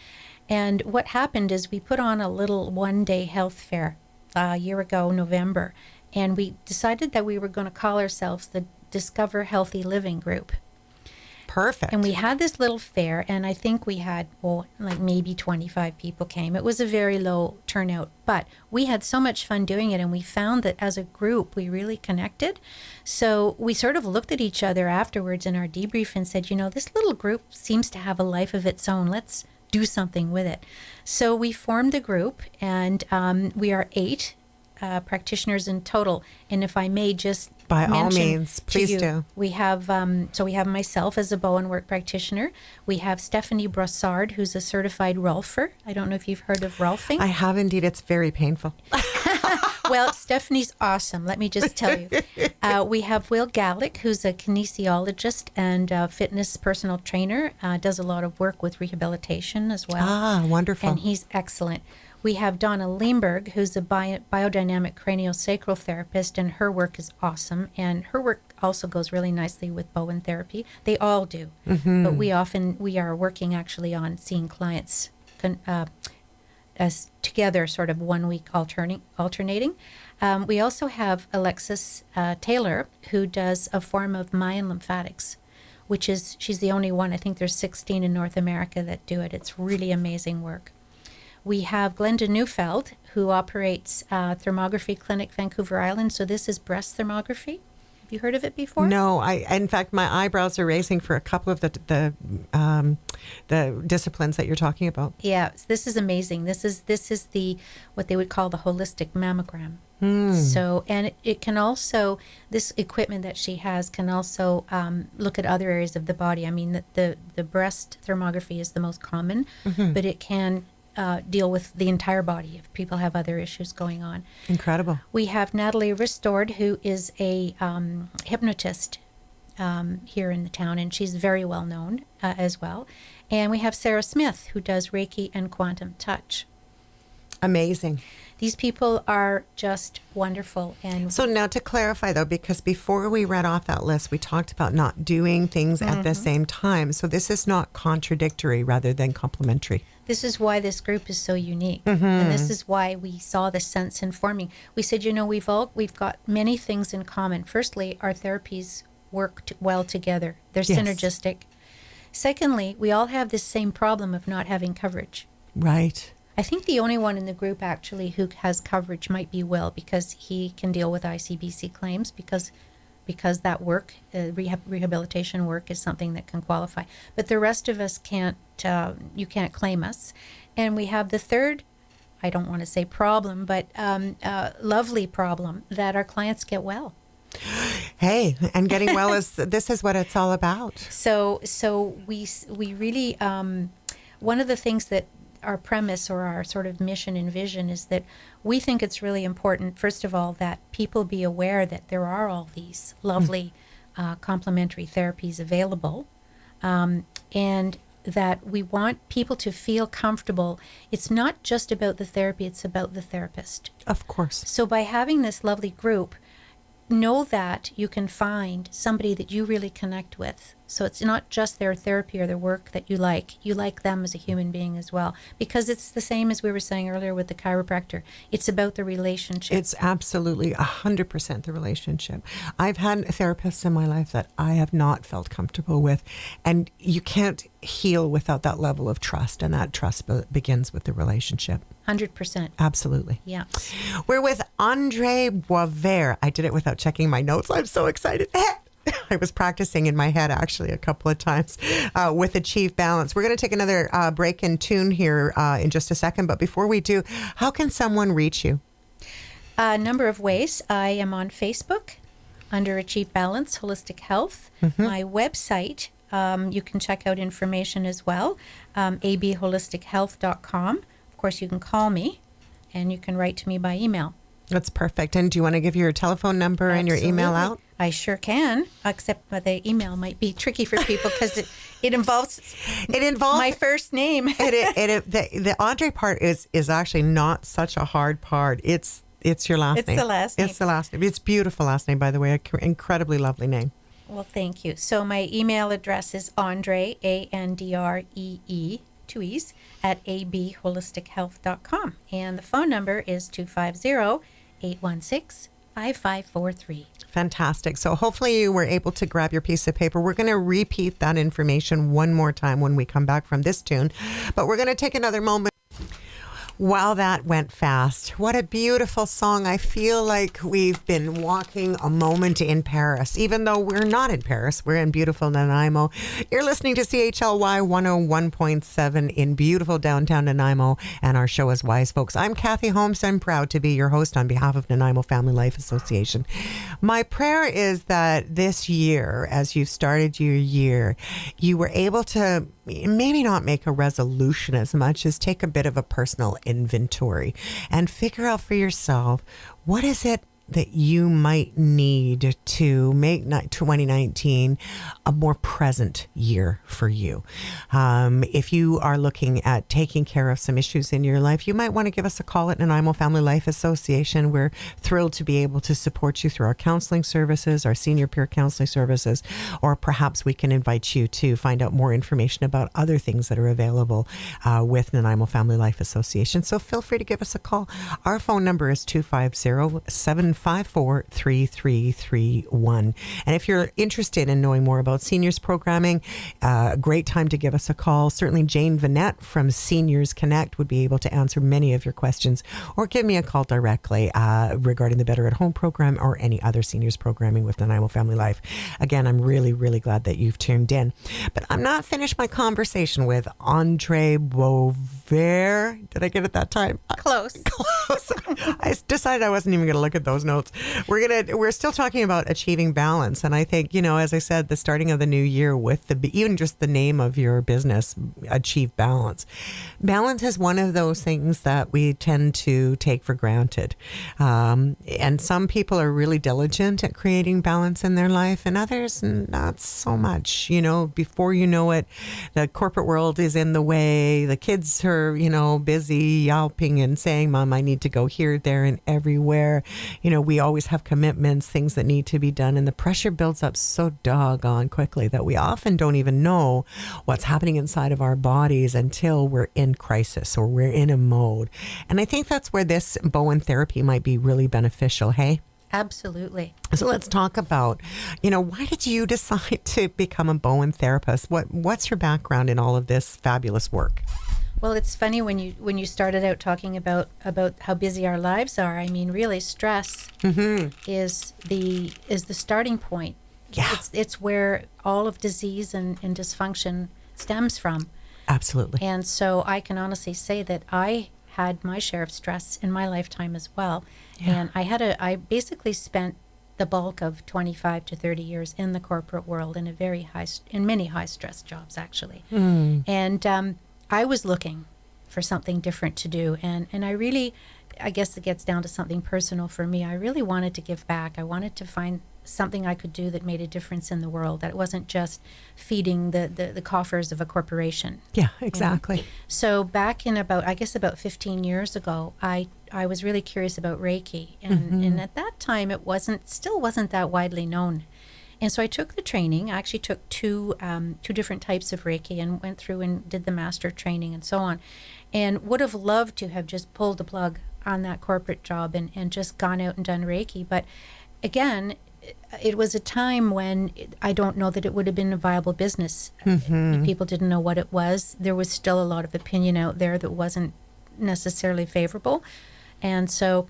S2: And what happened is we put on a little one-day health fair a year ago, November, and we decided that we were going to call ourselves the Discover Healthy Living Group.
S1: Perfect.
S2: And we had this little fair, and I think we had, maybe 25 people came. It was a very low turnout, but we had so much fun doing it, and we found that as a group, we really connected. So we sort of looked at each other afterwards in our debrief and said, this little group seems to have a life of its own. Let's do something with it. So we formed a group, and we are 8 practitioners in total. And if I may just
S1: by all means, please do.
S2: We have we have myself as a Bowen work practitioner. We have Stephanie Brossard, who's a certified Rolfer. I don't know if you've heard of Rolfing.
S1: I have indeed. It's very painful.
S2: Well, Stephanie's awesome. Let me just tell you. We have Will Gallick, who's a kinesiologist and fitness personal trainer. Does a lot of work with rehabilitation as well.
S1: Ah, wonderful.
S2: And he's excellent. We have Donna Lemberg, who's a biodynamic craniosacral therapist, and her work is awesome. And her work also goes really nicely with Bowen Therapy. They all do. Mm-hmm. But we are working actually on seeing clients as together, sort of 1 week alternating. We also have Alexis Taylor, who does a form of Mayan lymphatics, she's the only one. I think there's 16 in North America that do it. It's really amazing work. We have Glenda Neufeld, who operates Thermography Clinic, Vancouver Island. So this is breast thermography. Have you heard of it before?
S1: No, in fact, my eyebrows are raising for a couple of the disciplines that you're talking about.
S2: Yeah, this is amazing. This is the what they would call the holistic mammogram. So, and it can also, this equipment that she has can also look at other areas of the body. I mean, the breast thermography is the most common, but it can deal with the entire body if people have other issues going on.
S1: Incredible.
S2: We have Natalie Restored, who is a hypnotist here in the town, and she's very well known as well. And we have Sarah Smith, who does Reiki and quantum touch.
S1: Amazing.
S2: These people are just wonderful. And
S1: so now to clarify, though, because before we read off that list, we talked about not doing things at the same time. So this is not contradictory rather than complementary.
S2: This is why this group is so unique. And this is why we saw the sense in forming. We said, we've got many things in common. Firstly, our therapies work well together. They're synergistic. Secondly, we all have this same problem of not having coverage.
S1: Right.
S2: I think the only one in the group actually who has coverage might be Will, because he can deal with ICBC claims because that work, rehabilitation work, is something that can qualify. But the rest of us can't. You can't claim us. And we have the third, I don't want to say problem, but lovely problem, that our clients get well.
S1: Hey, and getting well this is what it's all about.
S2: So we really one of the things that our premise or our sort of mission and vision is that we think it's really important, first of all, that people be aware that there are all these lovely complementary therapies available. And that we want people to feel comfortable. It's not just about the therapy, it's about the therapist.
S1: Of course.
S2: So by having this lovely group, know that you can find somebody that you really connect with. So it's not just their therapy or their work that you like them as a human being as well, because it's the same as we were saying earlier with the chiropractor. It's about the relationship.
S1: It's absolutely 100% the relationship. I've had therapists in my life that I have not felt comfortable with, and you can't heal without that level of trust, and that trust begins with the relationship.
S2: 100%.
S1: Absolutely.
S2: Yeah.
S1: We're with Andre Boisvert. I did it without checking my notes. I'm so excited. I was practicing in my head actually a couple of times with Achieve Balance. We're going to take another break and tune here in just a second. But before we do, how can someone reach you?
S2: A number of ways. I am on Facebook under Achieve Balance Holistic Health. My website, you can check out information as well, abholistichealth.com. Of course, you can call me and you can write to me by email.
S1: That's perfect. And do you want to give your telephone number and your email out?
S2: I sure can, except the email might be tricky for people because it involves my first name.
S1: The Andre part is actually not such a hard part. It's your last name.
S2: It's the last name.
S1: It's the last name. It's a beautiful last name, by the way. An incredibly lovely name.
S2: Well, thank you. So my email address is Andre, ANDREE, 2 E's, at abholistichealth.com. And the phone number is 250-816-5543.
S1: Fantastic. So hopefully you were able to grab your piece of paper. We're going to repeat that information one more time when we come back from this tune. But we're going to take another moment. Wow, that went fast. What a beautiful song. I feel like we've been walking a moment in Paris, even though we're not in Paris. We're in beautiful Nanaimo. You're listening to CHLY 101.7 in beautiful downtown Nanaimo, and our show is Wise Folks. I'm Kathy Holmes. I'm proud to be your host on behalf of Nanaimo Family Life Association. My prayer is that this year, as you started your year, you were able to maybe not make a resolution as much as take a bit of a personal inventory and figure out for yourself, what is it that you might need to make 2019 a more present year for you. If you are looking at taking care of some issues in your life, you might want to give us a call at Nanaimo Family Life Association. We're thrilled to be able to support you through our counseling services, our senior peer counseling services, or perhaps we can invite you to find out more information about other things that are available with Nanaimo Family Life Association. So feel free to give us a call. Our phone number is 250-754-3331. And if you're interested in knowing more about seniors programming, a great time to give us a call. Certainly Jane Vanette from Seniors Connect would be able to answer many of your questions, or give me a call directly regarding the Better at Home program or any other seniors programming with Nanaimo Family Life. Again, I'm really, really glad that you've tuned in. But I'm not finished my conversation with Andre Boisvert. Did I get it that time?
S2: Close.
S1: Close. I decided I wasn't even going to look at those notes. We're still talking about achieving balance, and I think, as I said, the starting of the new year with even just the name of your business, Achieve Balance. Balance is one of those things that we tend to take for granted, and some people are really diligent at creating balance in their life, and others not so much. Before you know it, the corporate world is in the way. The kids are busy yelping and saying, "Mom, I need to go here, there, and everywhere." We always have commitments, things that need to be done, and the pressure builds up so doggone quickly that we often don't even know what's happening inside of our bodies until we're in crisis or we're in a mode. And I think that's where this Bowen therapy might be really beneficial, hey?
S2: Absolutely.
S1: So let's talk about, why did you decide to become a Bowen therapist? What's your background in all of this fabulous work?
S2: Well, it's funny when you started out talking about how busy our lives are. I mean, really, stress is the starting point.
S1: Yeah.
S2: It's where all of disease and dysfunction stems from.
S1: Absolutely.
S2: And so I can honestly say that I had my share of stress in my lifetime as well. Yeah. And I basically spent the bulk of 25 to 30 years in the corporate world in many high stress jobs, actually. And I was looking for something different to do, and I really I guess it gets down to something personal for me. I really wanted to give back. I wanted to find something I could do that made a difference in the world, that it wasn't just feeding the coffers of a corporation.
S1: Yeah, exactly.
S2: So back in about 15 years ago, I was really curious about Reiki. And at that time, it still wasn't that widely known. And so I took the training. I actually took two different types of Reiki and went through and did the master training and so on. And would have loved to have just pulled the plug on that corporate job and just gone out and done Reiki. But again, it was a time when I don't know that it would have been a viable business. People didn't know what it was. There was still a lot of opinion out there that wasn't necessarily favorable. And so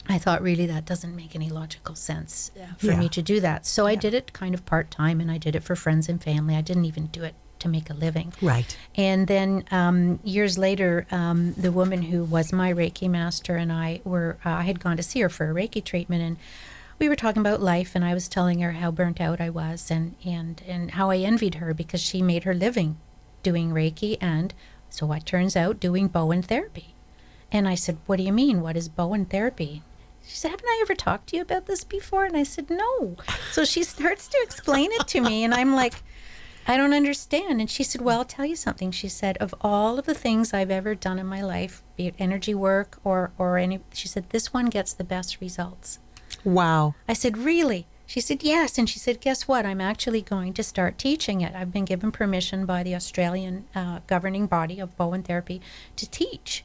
S2: I thought, really, that doesn't make any logical sense for me to do that. So I did it kind of part-time, and I did it for friends and family. I didn't even do it to make a living.
S1: Right.
S2: And then years later, the woman who was my Reiki master and I had gone to see her for a Reiki treatment, and we were talking about life, and I was telling her how burnt out I was and how I envied her because she made her living doing Reiki and, so it turns out, doing Bowen therapy. And I said, what do you mean? What is Bowen therapy? She said, haven't I ever talked to you about this before? And I said, no. So she starts to explain it to me, and I'm like, I don't understand. And she said, well, I'll tell you something. She said, of all of the things I've ever done in my life, be it energy work or any, she said, this one gets the best results.
S1: Wow.
S2: I said, really? She said, yes. And she said, guess what? I'm actually going to start teaching it. I've been given permission by the Australian governing body of Bowen therapy to teach.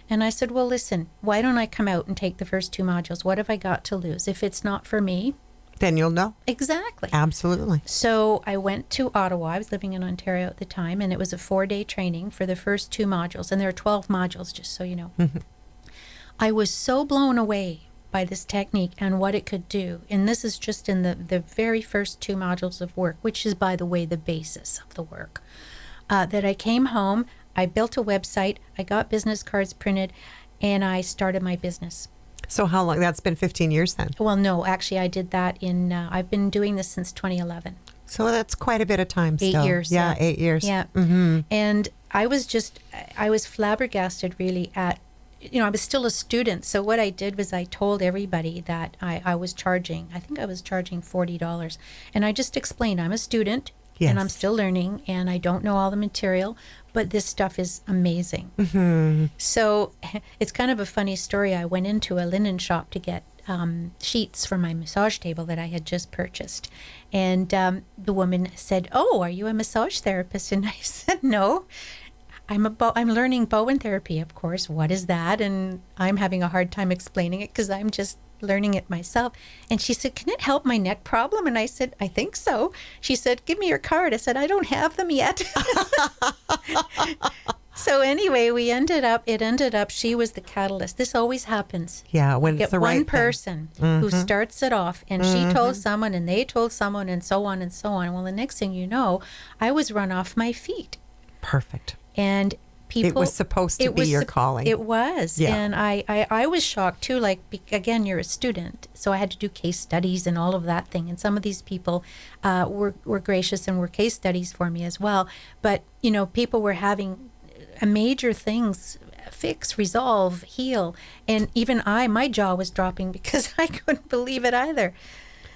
S2: And I said, well, listen, why don't I come out and take the first 2 modules? What have I got to lose? If it's not for me,
S1: then you'll know.
S2: Exactly.
S1: Absolutely.
S2: So I went to Ottawa. I was living in Ontario at the time, and it was a 4-day training for the first 2 modules. And there are 12 modules, just so you know. I was so blown away by this technique and what it could do. And this is just in the very first 2 modules of work, which is, by the way, the basis of the work. That I came home, I built a website, I got business cards printed, and I started my business.
S1: So how long? That's been 15 years then?
S2: Well, no, actually, I did that I've been doing this since 2011.
S1: So that's quite a bit of time still.
S2: 8 years.
S1: Yeah, 8 years.
S2: Yeah. And I was flabbergasted really at, I was still a student. So what I did was I told everybody that I was charging, I think I was charging $40. And I just explained, I'm a student.
S1: Yes.
S2: And I'm still learning, and I don't know all the material, but this stuff is amazing. So it's kind of a funny story. I went into a linen shop to get sheets for my massage table that I had just purchased. And the woman said, oh, are you a massage therapist? And I said, no. I'm learning Bowen therapy, of course. What is that? And I'm having a hard time explaining it because I'm just learning it myself. And she said, can it help my neck problem? And I said, I think so. She said, give me your card. I said, I don't have them yet. So anyway, it ended up, she was the catalyst. This always happens.
S1: Yeah, when it's the right
S2: one person who starts it off, and she told someone, and they told someone, and so on and so on. Well, the next thing you know, I was run off my feet.
S1: Perfect.
S2: And people,
S1: it was supposed to be your calling.
S2: It was.
S1: Yeah.
S2: And I was shocked too. Like, again, you're a student, so I had to do case studies and all of that thing. And some of these people were gracious and were case studies for me as well. But, people were having major things fix, resolve, heal. And even my jaw was dropping because I couldn't believe it either.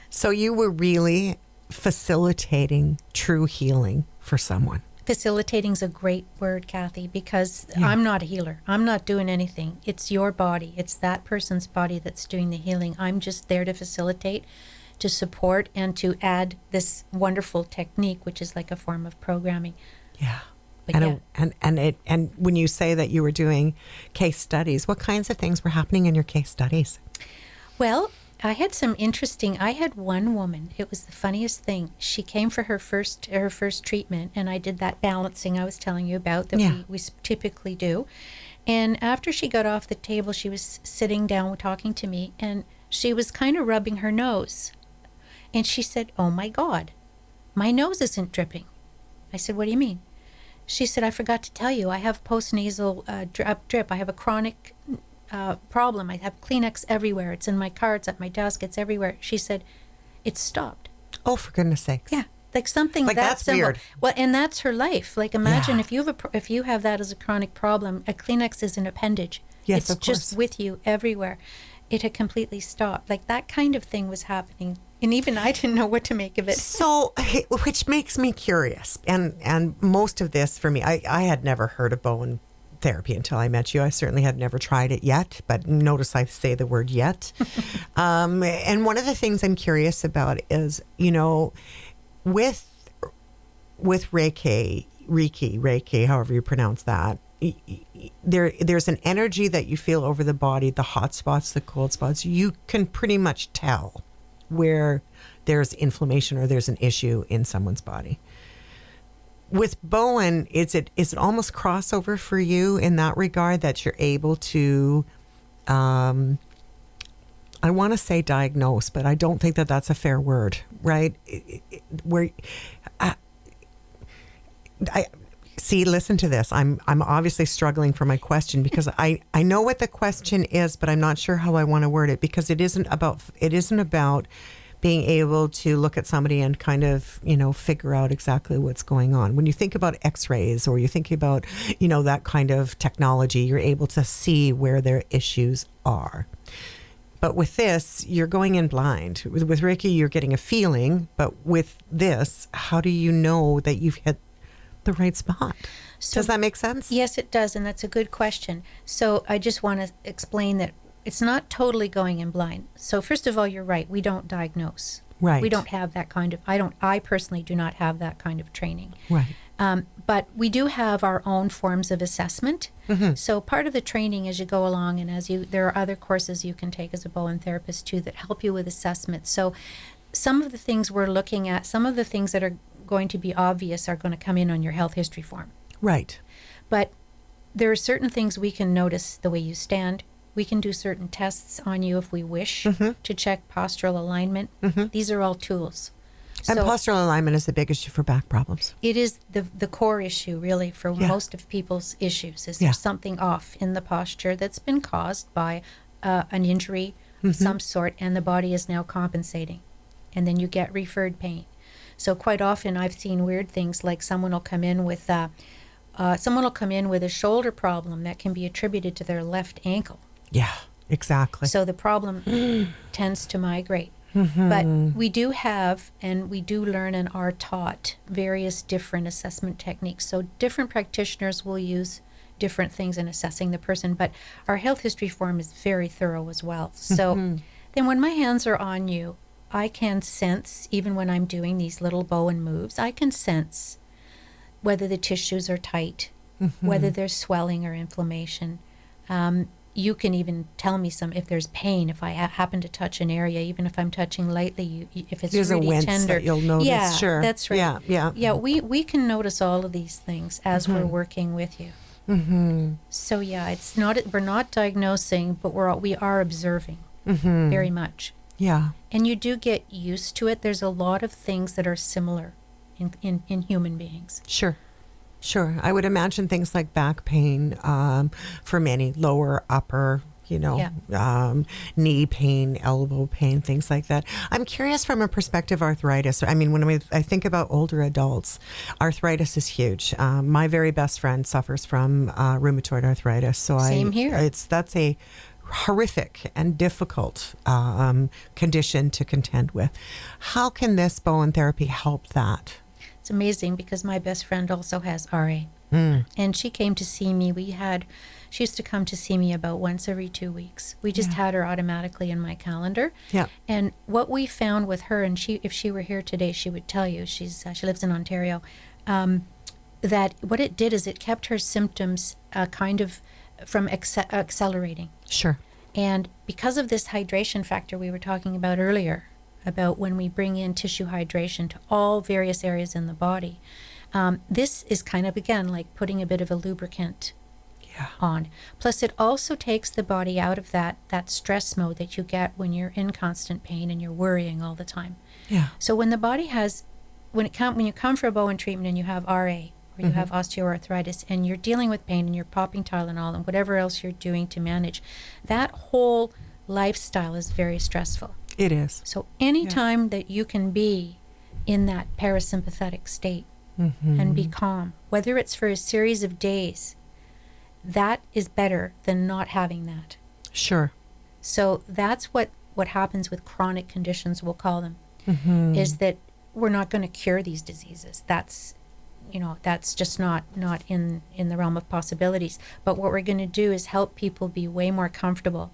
S1: So you were really facilitating true healing for someone.
S2: Facilitating's a great word, Kathy, because I'm not a healer. I'm not doing anything. It's your body. It's that person's body that's doing the healing. I'm just there to facilitate, to support, and to add this wonderful technique, which is like a form of programming.
S1: Yeah.
S2: But
S1: And when you say that you were doing case studies, what kinds of things were happening in your case studies?
S2: Well, I had one woman, it was the funniest thing. She came for her first treatment, and I did that balancing I was telling you about that we typically do. And after she got off the table, she was sitting down talking to me, and she was kind of rubbing her nose. And she said, oh my God, my nose isn't dripping. I said, what do you mean? She said, I forgot to tell you, I have postnasal drip. I have a chronic problem. I have Kleenex everywhere. It's in my car. It's at my desk. It's everywhere. She said, it's stopped.
S1: Oh, for goodness sakes.
S2: Yeah, like something
S1: like that's
S2: simple.
S1: Weird.
S2: Well, and that's her life. Like imagine if you have that as a chronic problem, a Kleenex is an appendage.
S1: Yes,
S2: It's
S1: of
S2: just
S1: course.
S2: with you everywhere. It had completely stopped. Like that kind of thing was happening. And even I didn't know what to make of it.
S1: So, which makes me curious, and most of this for me, I had never heard of Bowen therapy until I met you. I certainly had never tried it yet, but notice I say the word yet. And one of the things I'm curious about is, with Reiki, however you pronounce that, there's an energy that you feel over the body, the hot spots, the cold spots. You can pretty much tell where there's inflammation or there's an issue in someone's body. With Bowen, is it almost crossover for you in that regard, that you're able to, I want to say diagnose, but I don't think that that's a fair word, right? Where I see, listen to this. I'm obviously struggling for my question because I know what the question is, but I'm not sure how I want to word it, because it isn't about being able to look at somebody and kind of, figure out exactly what's going on. When you think about x-rays or you think about, that kind of technology, you're able to see where their issues are. But with this, you're going in blind. With Reiki, you're getting a feeling, but with this, how do you know that you've hit the right spot?
S2: So,
S1: does that make sense?
S2: Yes, it does, and that's a good question. So I just want to explain that it's not totally going in blind. So first of all, you're right. We don't diagnose.
S1: Right.
S2: We don't have that kind of. I personally do not have that kind of training.
S1: Right.
S2: But we do have our own forms of assessment.
S1: Mm-hmm.
S2: So part of the training as you go along, and there are other courses you can take as a Bowen therapist too that help you with assessment. So some of the things we're looking at, some of the things that are going to be obvious are going to come in on your health history form.
S1: Right.
S2: But there are certain things we can notice: the way you stand. We can do certain tests on you if we wish to check postural alignment. These are all tools.
S1: And
S2: So
S1: postural alignment is the big issue for back problems.
S2: it is the core issue, really, for most of people's issues. Is
S1: Yeah.
S2: there's something off in the posture that's been caused by an injury of some sort, and the body is now compensating. And then you get referred pain. So quite often I've seen weird things, like someone will come in with a shoulder problem that can be attributed to their left ankle.
S1: Yeah, exactly.
S2: So the problem tends to migrate. But we do have, and we do learn and are taught various different assessment techniques. So different practitioners will use different things in assessing the person, but our health history form is very thorough as well. So then when my hands are on you, I can sense, even when I'm doing these little Bowen moves, I can sense whether the tissues are tight, whether there's swelling or inflammation. You can even tell me if there's pain, if I happen to touch an area, even if I'm touching lightly, if it's
S1: There's
S2: really
S1: a wince
S2: tender.
S1: that you'll notice.
S2: Yeah,
S1: Sure.
S2: that's right.
S1: Yeah.
S2: Yeah, we can notice all of these things as we're working with you. So yeah, we're not diagnosing, but we are observing very much.
S1: Yeah.
S2: And you do get used to it. There's a lot of things that are similar in human beings.
S1: Sure. I would imagine things like back pain, for many, lower, upper, knee pain, elbow pain, things like that. I'm curious from a perspective of arthritis. I mean, when I think about older adults, arthritis is huge. My very best friend suffers from rheumatoid arthritis. So
S2: Same here.
S1: That's a horrific and difficult condition to contend with. How can this Bowen therapy help that?
S2: It's amazing because my best friend also has RA. And she came to see me. She used to come to see me about once every 2 weeks. We just had her automatically in my calendar.
S1: Yeah.
S2: And what we found with her, and if she were here today, she would tell you, she lives in Ontario, that what it did is it kept her symptoms kind of from accelerating.
S1: Sure.
S2: And because of this hydration factor we were talking about earlier, about when we bring in tissue hydration to all various areas in the body, this is kind of, again, like putting a bit of a lubricant on. Plus, it also takes the body out of that stress mode that you get when you're in constant pain and you're worrying all the time.
S1: Yeah.
S2: So when the body has, when you come for a Bowen treatment and you have RA, or you have osteoarthritis, and you're dealing with pain and you're popping Tylenol and whatever else you're doing to manage, that whole lifestyle is very stressful.
S1: It is.
S2: So anytime that you can be in that parasympathetic state and be calm, whether it's for a series of days, that is better than not having that.
S1: Sure.
S2: So that's what happens with chronic conditions, we'll call them, is that we're not going to cure these diseases. That's just not in the realm of possibilities. But what we're going to do is help people be way more comfortable.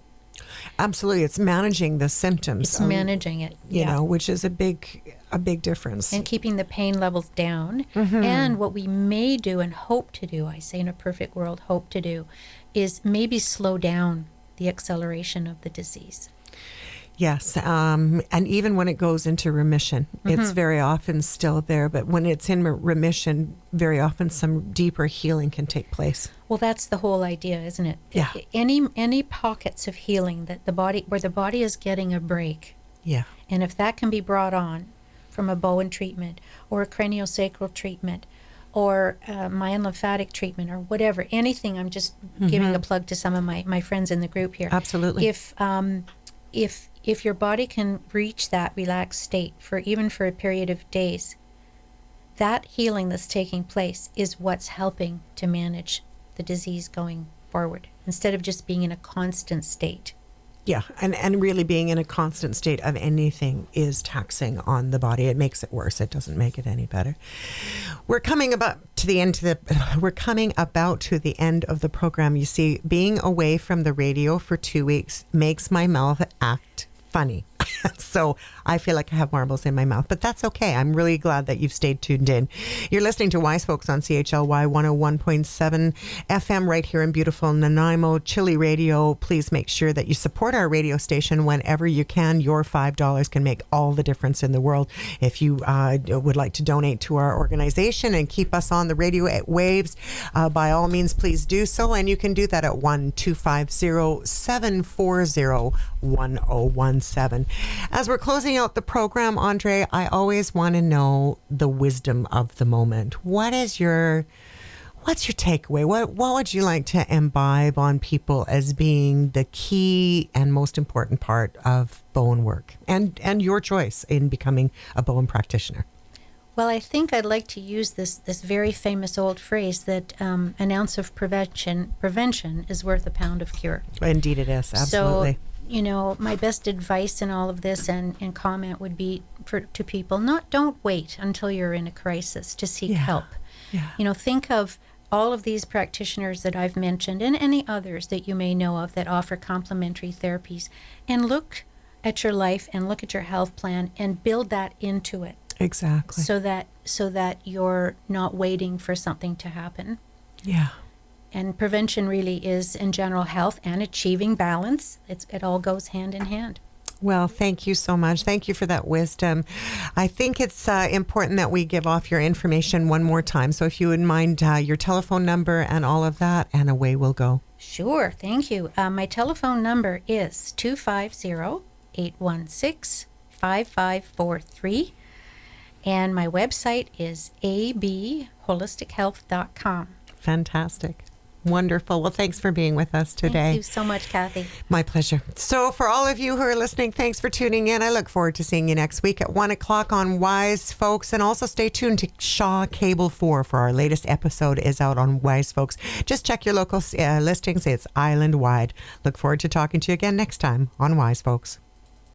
S1: Absolutely. It's managing the symptoms.
S2: It's managing it,
S1: you know, which is a big difference.
S2: And keeping the pain levels down. And what we may do and hope to do, I say in a perfect world, hope to do, is maybe slow down the acceleration of the disease.
S1: Yes, and even when it goes into remission, it's very often still there. But when it's in remission, very often some deeper healing can take place.
S2: Well, that's the whole idea, isn't it?
S1: Yeah.
S2: Any pockets of healing that where the body is getting a break.
S1: Yeah.
S2: And if that can be brought on from a Bowen treatment or a craniosacral treatment or myolymphatic treatment or whatever, anything, I'm just giving a plug to some of my friends in the group here.
S1: Absolutely.
S2: If your body can reach that relaxed state for a period of days, that healing that's taking place is what's helping to manage the disease going forward, instead of just being in a constant state.
S1: Yeah, and really being in a constant state of anything is taxing on the body. It makes it worse. It doesn't make it any better. We're coming about to the end of the program. You see, being away from the radio for 2 weeks makes my mouth act funny. So I feel like I have marbles in my mouth, but that's okay. I'm really glad that you've stayed tuned in. You're listening to Wise Folks on CHLY 101.7 FM right here in beautiful Nanaimo. Chile Radio. Please make sure that you support our radio station whenever you can. Your $5 can make all the difference in the world. If you would like to donate to our organization and keep us on the radio waves, by all means, please do so. And you can do that at 1-250-740-1017. As we're closing out the program, Andre, I always want to know the wisdom of the moment. What's your takeaway? What would you like to imbibe on people as being the key and most important part of Bowen work and your choice in becoming a Bowen practitioner?
S2: Well, I think I'd like to use this very famous old phrase that an ounce of prevention is worth a pound of cure.
S1: Indeed it is. Absolutely.
S2: So, my best advice in all of this and comment would be to people, don't wait until you're in a crisis to seek help. Yeah. Think of all of these practitioners that I've mentioned and any others that you may know of that offer complementary therapies, and look at your life and look at your health plan and build that into it.
S1: Exactly.
S2: So that you're not waiting for something to happen.
S1: Yeah.
S2: And prevention really is, in general, health and achieving balance. It all goes hand in hand.
S1: Well, thank you so much. Thank you for that wisdom. I think it's important that we give off your information one more time. So if you wouldn't mind your telephone number and all of that, and away we'll go.
S2: Sure. Thank you. My telephone number is 250-816-5543. And my website is abholistichealth.com.
S1: Fantastic. Wonderful. Well, thanks for being with us today.
S2: Thank you so much, Kathy.
S1: My pleasure. So for all of you who are listening, thanks for tuning in. I look forward to seeing you next week at 1 o'clock on Wise Folks. And also stay tuned to Shaw Cable 4 for our latest episode is out on Wise Folks. Just check your local listings. It's island-wide. Look forward to talking to you again next time on Wise Folks.